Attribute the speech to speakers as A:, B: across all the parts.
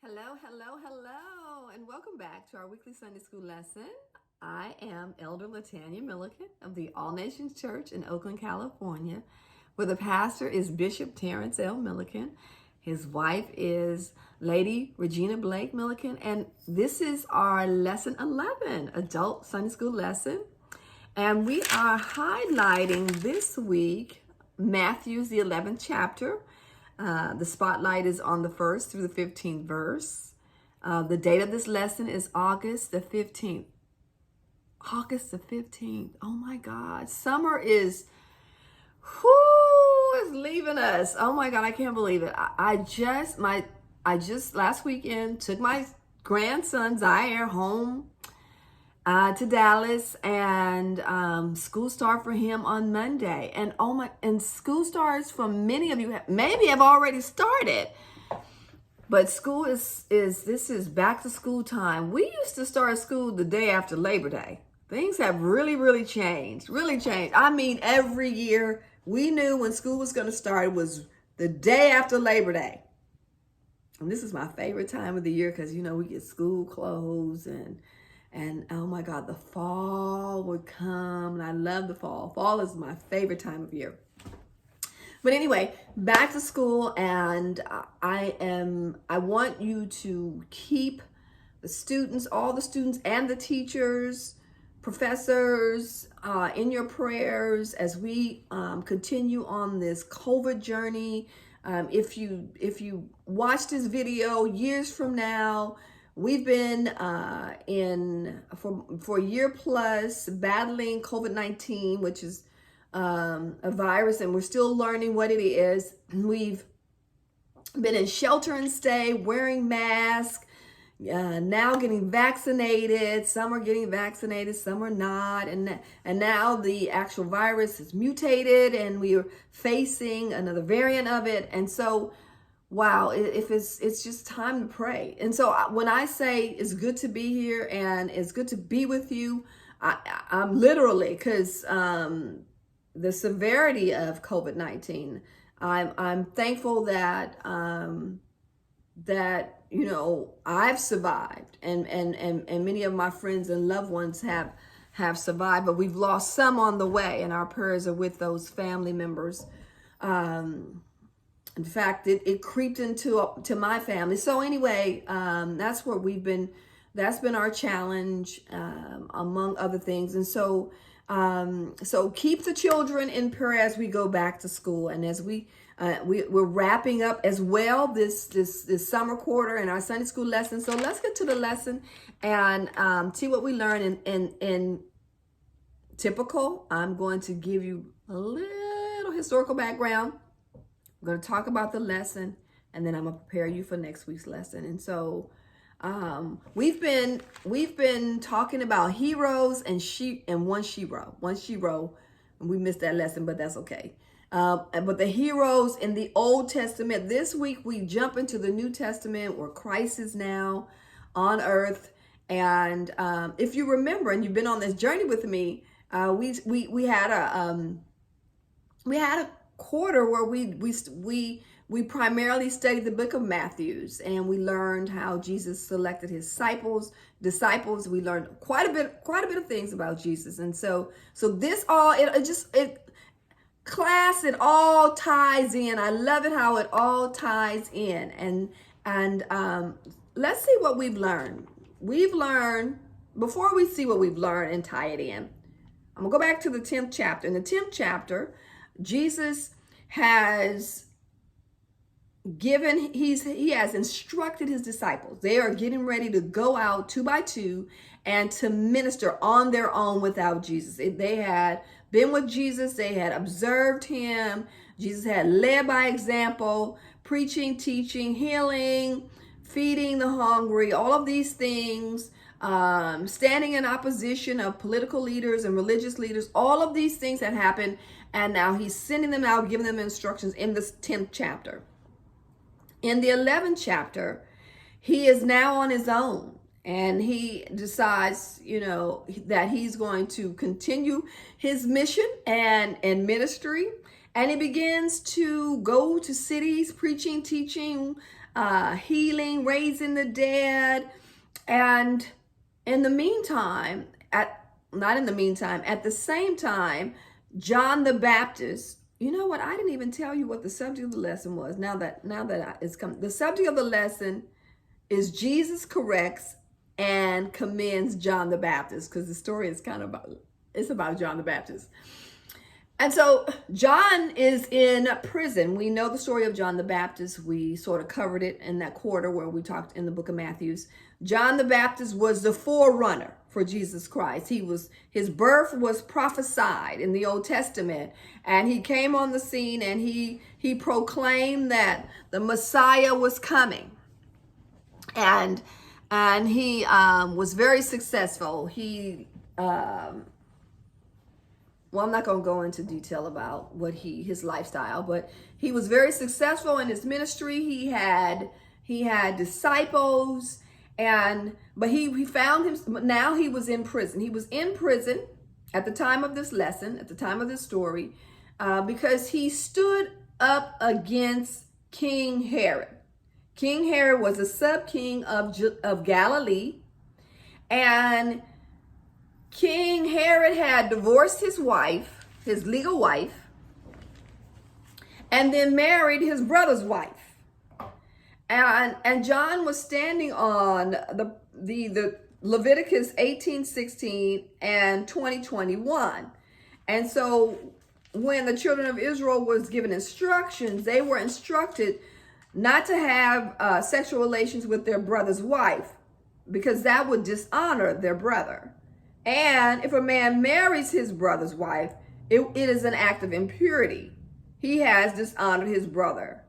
A: Hello, and welcome back to our weekly Sunday school lesson. I am Elder Latanya Milliken of the All Nations Church in Oakland, California, where the pastor is Bishop Terrence L. Milliken. His wife is Lady Regina Blake Milliken, and this is our lesson 11, Adult Sunday School lesson. And we are highlighting this week Matthew's the 11th chapter. The spotlight is on the 1st through the 15th verse. The date of this lesson is August the 15th. August the 15th. Oh my God. Summer is leaving us. Oh my God, I can't believe it. I just last weekend took my grandson Zaire home to Dallas, and school start for him on Monday. And school starts for many of you maybe have already started. But school this is back to school time. We used to start school the day after Labor Day. Things have really changed. I mean, every year we knew when school was going to start. It was the day after Labor Day. And this is my favorite time of the year because, we get school clothes and oh my God, the fall would come, and I love the fall. Fall is my favorite time of year. But anyway, back to school, and I want you to keep the students, all the students and the teachers, professors, in your prayers as we continue on this COVID journey. If you watch this video years from now, we've been for a year plus battling COVID-19, which is a virus, and we're still learning what it is. We've been in shelter and stay, wearing masks, now getting vaccinated. Some are getting vaccinated, some are not, and now the actual virus is mutated, and we are facing another variant of it, and so. Wow, if it's just time to pray. And so when I say it's good to be here and it's good to be with you, I'm literally, because the severity of COVID-19, I'm thankful that I've survived, and many of my friends and loved ones have survived, but we've lost some on the way, and our prayers are with those family members. In fact, it creeped into my family. So anyway, that's where we've been. That's been our challenge, among other things. And so keep the children in prayer as we go back to school, and as we're wrapping up as well this summer quarter and our Sunday school lesson. So let's get to the lesson and see what we learn. In typical, I'm going to give you a little historical background. We're going to talk about the lesson, and then I'm going to prepare you for next week's lesson. And so we've been talking about heroes and one shero. And we missed that lesson, but that's okay. But the heroes in the Old Testament. This week we jump into the New Testament, where Christ is now on earth. And if you remember, and you've been on this journey with me, we had a quarter where we primarily studied the book of Matthews, and we learned how Jesus selected his disciples. We learned quite a bit of things about Jesus. And so this all it all ties in. I love it how it all ties in. And let's see what we've learned. Before we see what we've learned and tie it in, I'm gonna go back to the 10th chapter. In the 10th chapter, Jesus has he has instructed his disciples. They are getting ready to go out 2 by 2 and to minister on their own without Jesus. They had been with Jesus. They had observed him. Jesus had led by example, preaching, teaching, healing, feeding the hungry, all of these things, standing in opposition of political leaders and religious leaders. All of these things had happened. And now he's sending them out, giving them instructions in this 10th chapter. In the 11th chapter, he is now on his own, and he decides, that he's going to continue his mission and ministry. And he begins to go to cities, preaching, teaching, healing, raising the dead. And in the meantime, at the same time, John the Baptist, you know what? I didn't even tell you what the subject of the lesson was. It's come, the subject of the lesson is Jesus corrects and commends John the Baptist, because the story is it's about John the Baptist. And so John is in prison. We know the story of John the Baptist. We sort of covered it in that quarter where we talked in the book of Matthew. John the Baptist was the forerunner for Jesus Christ. His birth was prophesied in the Old Testament, and he came on the scene and he proclaimed that the Messiah was coming. And he was very successful. Well, I'm not going to go into detail about his lifestyle, but he was very successful in his ministry. He had disciples, but he found him. Now he was in prison. He was in prison at the time of this lesson, at the time of this story, because he stood up against King Herod. King Herod was a sub-king of Galilee, and King Herod had divorced his wife, his legal wife, and then married his brother's wife. And John was standing on the Leviticus 18:16 and 20:21. And so when the children of Israel was given instructions, they were instructed not to have sexual relations with their brother's wife, because that would dishonor their brother. And if a man marries his brother's wife, it is an act of impurity. He has dishonored his brother,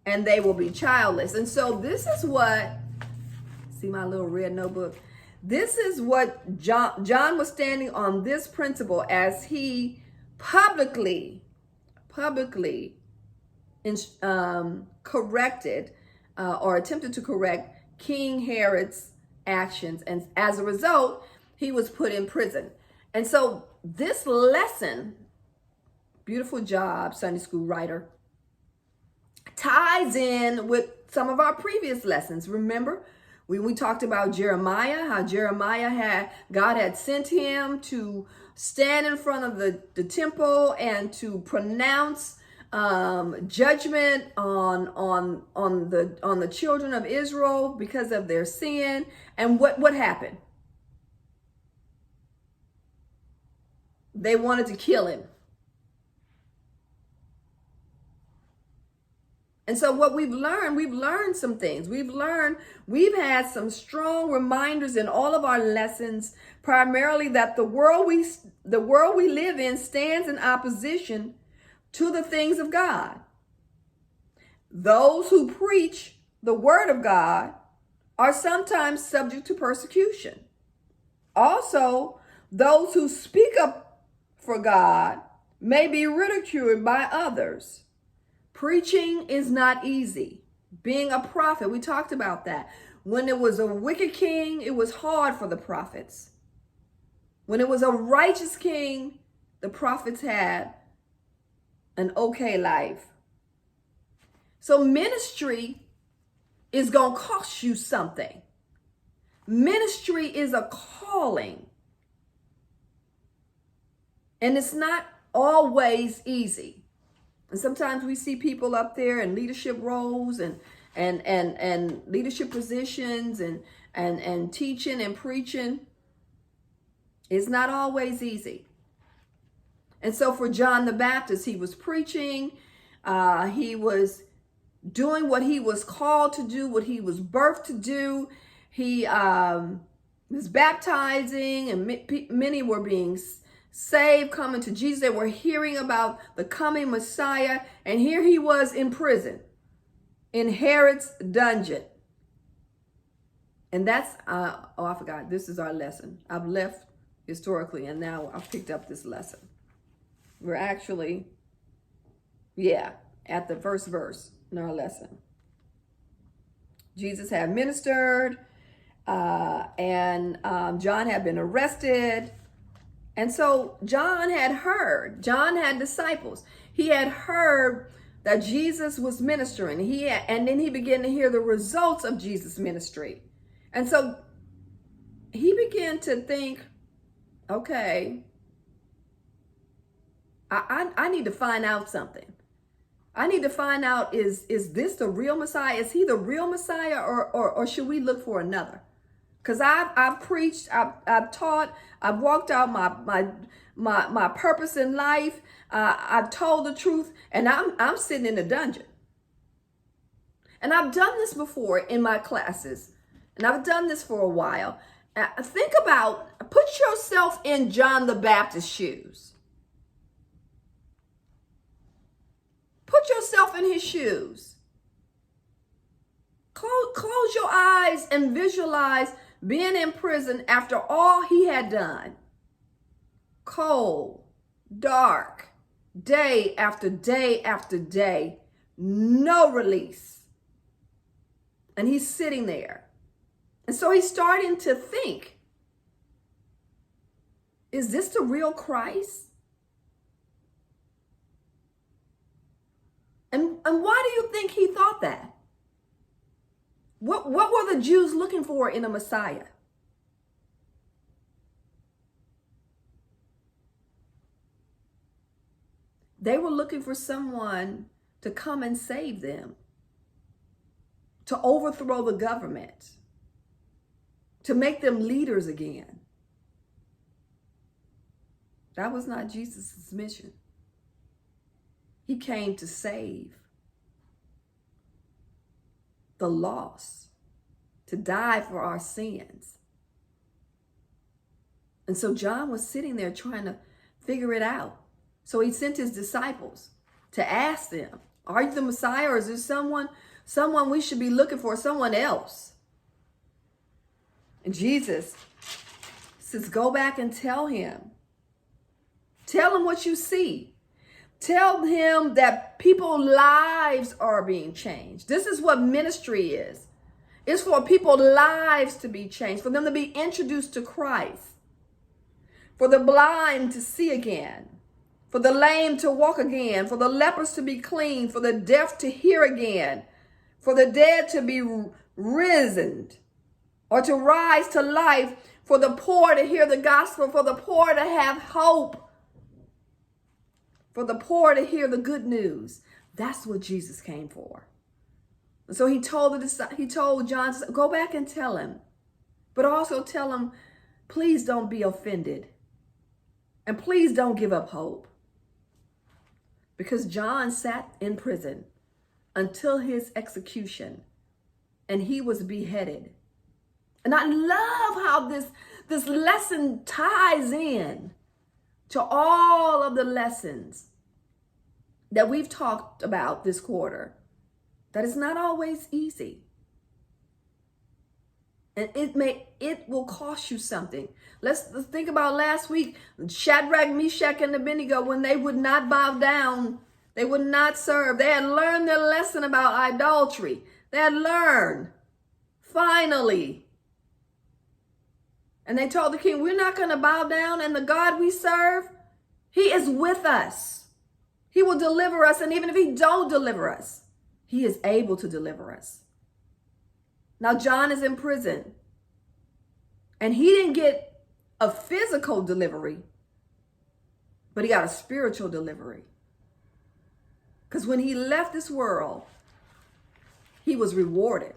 A: and they will be childless. And so this is what, see my little red notebook? This is what John was standing on, this principle, as he publicly corrected or attempted to correct King Herod's actions. And as a result, he was put in prison. And so this lesson, beautiful job, Sunday school writer, ties in with some of our previous lessons. Remember, we talked about Jeremiah, how God had sent him to stand in front of the temple and to pronounce judgment on the children of Israel because of their sin. And what happened? They wanted to kill him. And so what we've learned some things. We've had some strong reminders in all of our lessons, primarily that the world we live in stands in opposition to the things of God. Those who preach the word of God are sometimes subject to persecution. Also, those who speak up for God may be ridiculed by others. Preaching is not easy. Being a prophet, we talked about that. When it was a wicked king, it was hard for the prophets. When it was a righteous king, the prophets had an okay life. So ministry is going to cost you something. Ministry is a calling. And it's not always easy. And sometimes we see people up there in leadership roles and leadership positions and teaching and preaching. It's not always easy. And so for John the Baptist, he was preaching. He was doing what he was called to do, what he was birthed to do. He was baptizing, and many were being saved, coming to Jesus. They were hearing about the coming Messiah. And here he was in prison, in Herod's dungeon. And that's, I forgot, this is our lesson. I've left historically, and now I've picked up this lesson. We're actually, at the first verse in our lesson. Jesus had ministered, and John had been arrested. And so John had disciples. He had heard that Jesus was ministering. And then he began to hear the results of Jesus' ministry. And so he began to think, okay, I need to find out something. I need to find out, is this the real Messiah? Is he the real Messiah, or should we look for another? Because I've preached, I've taught, I've walked out my purpose in life. I've told the truth, and I'm sitting in a dungeon. And I've done this before in my classes, and I've done this for a while. Think about, put yourself in John the Baptist's shoes. Put yourself in his shoes. Close your eyes and visualize being in prison after all he had done. Cold, dark, day after day after day, no release. And he's sitting there. And so he's starting to think, is this the real Christ? And why do you think he thought that? What were the Jews looking for in a Messiah? They were looking for someone to come and save them, to overthrow the government, to make them leaders again. That was not Jesus' mission. He came to save the lost, to die for our sins. And so John was sitting there trying to figure it out. So he sent his disciples to ask them, are you the Messiah, or is there someone we should be looking for, someone else? And Jesus says, go back and tell him. Tell him what you see. Tell him that people's lives are being changed. This is what ministry is. It's for people's lives to be changed, for them to be introduced to Christ, for the blind to see again, for the lame to walk again, for the lepers to be clean, for the deaf to hear again, for the dead to be risen or to rise to life, for the poor to hear the gospel, for the poor to have hope, for the poor to hear the good news. That's what Jesus came for. And so he told John, go back and tell him, but also tell him, please don't be offended, and please don't give up hope. Because John sat in prison until his execution, and he was beheaded. And I love how this lesson ties in to all of the lessons that we've talked about this quarter, that is not always easy. And it will cost you something. Let's think about last week, Shadrach, Meshach, and Abednego, when they would not bow down, they would not serve. They had learned their lesson about idolatry. They had learned, finally. And they told the king, we're not going to bow down, and the God we serve, he is with us. He will deliver us, and even if he don't deliver us, he is able to deliver us. Now, John is in prison, and he didn't get a physical delivery, but he got a spiritual delivery. Because when he left this world, he was rewarded.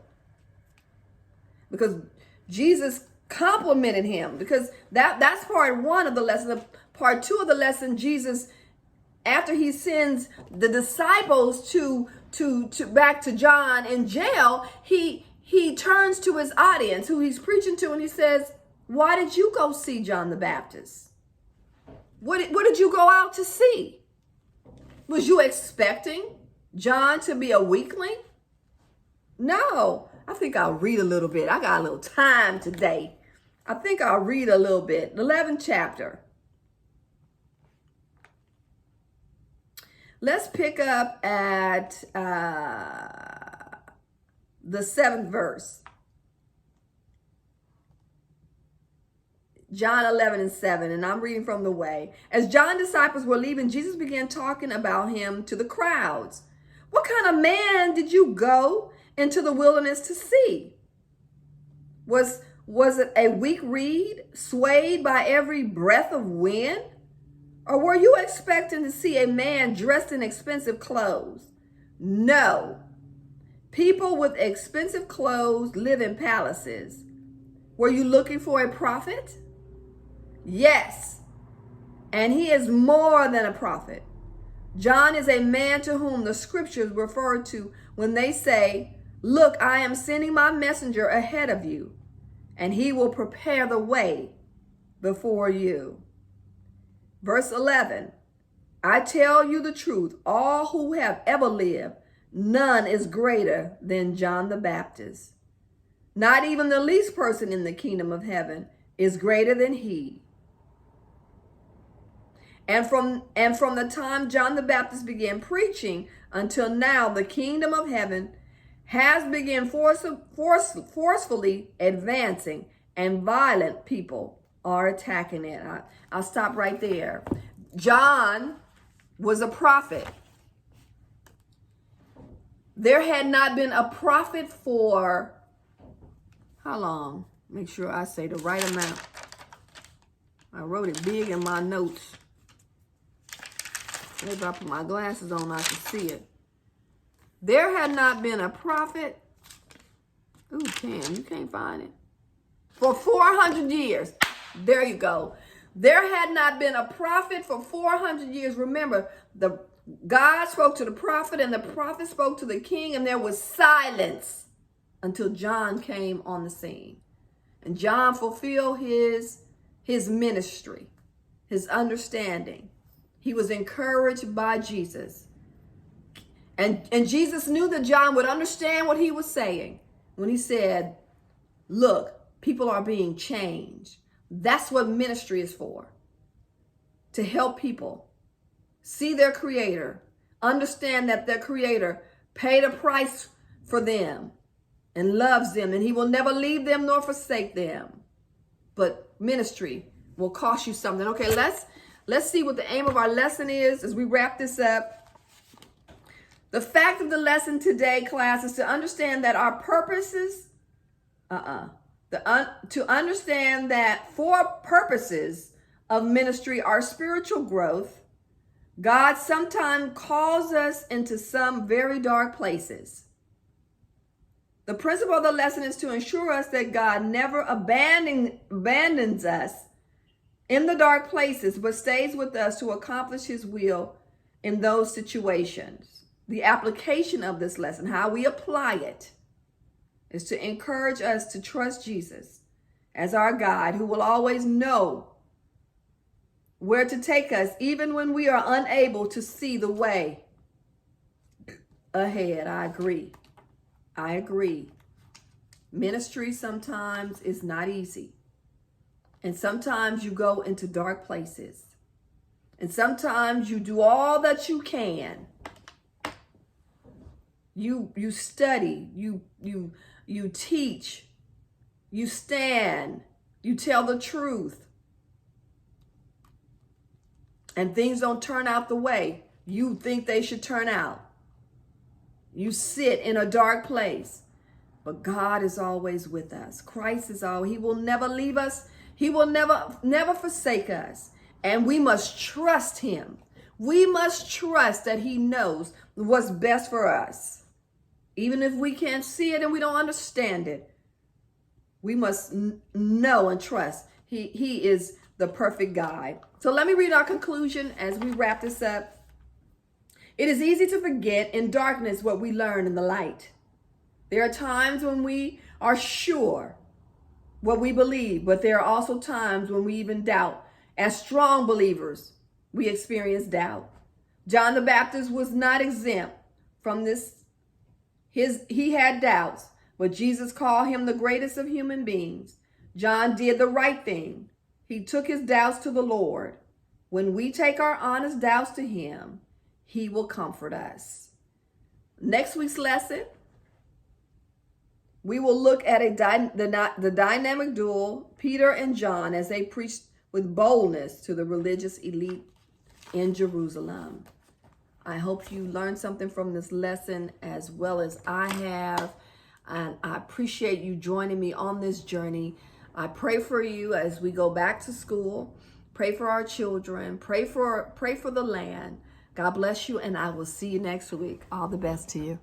A: Because Jesus complimented him, because that's part one of the lesson. Part two of the lesson, Jesus, after he sends the disciples to back to John in jail, he turns to his audience who he's preaching to, and he says, why did you go see John the Baptist? What did you go out to see? Was you expecting John to be a weakling? No. I think I'll read a little bit. I got a little time today. I think I'll read a little bit. 11th chapter. Let's pick up at the 7th verse. John 11:7, and I'm reading from the Way. As John's disciples were leaving, Jesus began talking about him to the crowds. kind of man did you go into the wilderness to see? Was it a weak reed swayed by every breath of wind? Or were you expecting to see a man dressed in expensive clothes? No. People with expensive clothes live in palaces. Were you looking for a prophet? Yes. And he is more than a prophet. John is a man to whom the scriptures refer to when they say, "Look, I am sending my messenger ahead of you, and he will prepare the way before you." Verse 11, "I tell you the truth, all who have ever lived, none is greater than John the Baptist. Not even the least person in the kingdom of heaven is greater than he." And from the time John the Baptist began preaching until now, the kingdom of heaven has begun forcefully advancing, and violent people are attacking it. I'll stop right there. John was a prophet. There had not been a prophet for how long? Make sure I say the right amount. I wrote it big in my notes. Maybe I put my glasses on, I can see it. There had not been a prophet. Ooh, Tam, you can't find it. For 400 years. There you go. There had not been a prophet for 400 years. Remember, God spoke to the prophet, and the prophet spoke to the king, and there was silence until John came on the scene. And John fulfilled his ministry, his understanding. He was encouraged by Jesus. And Jesus knew that John would understand what he was saying when he said, "Look, people are being changed." That's what ministry is for. To help people see their Creator, understand that their Creator paid a price for them and loves them, and he will never leave them nor forsake them. But ministry will cost you something. Okay, let's see what the aim of our lesson is as we wrap this up. The fact of the lesson today, class, is to understand that our purposes, to understand that for purposes of ministry, our spiritual growth, God sometimes calls us into some very dark places. The principle of the lesson is to ensure us that God never abandons us in the dark places, but stays with us to accomplish his will in those situations. The application of this lesson, how we apply it, is to encourage us to trust Jesus as our guide, who will always know where to take us, even when we are unable to see the way ahead. I agree. Ministry sometimes is not easy. And sometimes you go into dark places. And sometimes you do all that you can. You study, you teach, you stand, you tell the truth. And things don't turn out the way you think they should turn out. You sit in a dark place, but God is always with us. Christ is all. He will never leave us. He will never forsake us. And we must trust him. We must trust that he knows what's best for us. Even if we can't see it and we don't understand it, we must know and trust he is the perfect guide. So let me read our conclusion as we wrap this up. It is easy to forget in darkness what we learn in the light. There are times when we are sure what we believe, but there are also times when we even doubt. As strong believers, we experience doubt. John the Baptist was not exempt from this. He had doubts, but Jesus called him the greatest of human beings. John did the right thing. He took his doubts to the Lord. When we take our honest doubts to him, he will comfort us. Next week's lesson, we will look at the dynamic duo, Peter and John, as they preached with boldness to the religious elite in Jerusalem. I hope you learned something from this lesson as well as I have. And I appreciate you joining me on this journey. I pray for you as we go back to school. Pray for our children. Pray for the land. God bless you, and I will see you next week. All the best to you.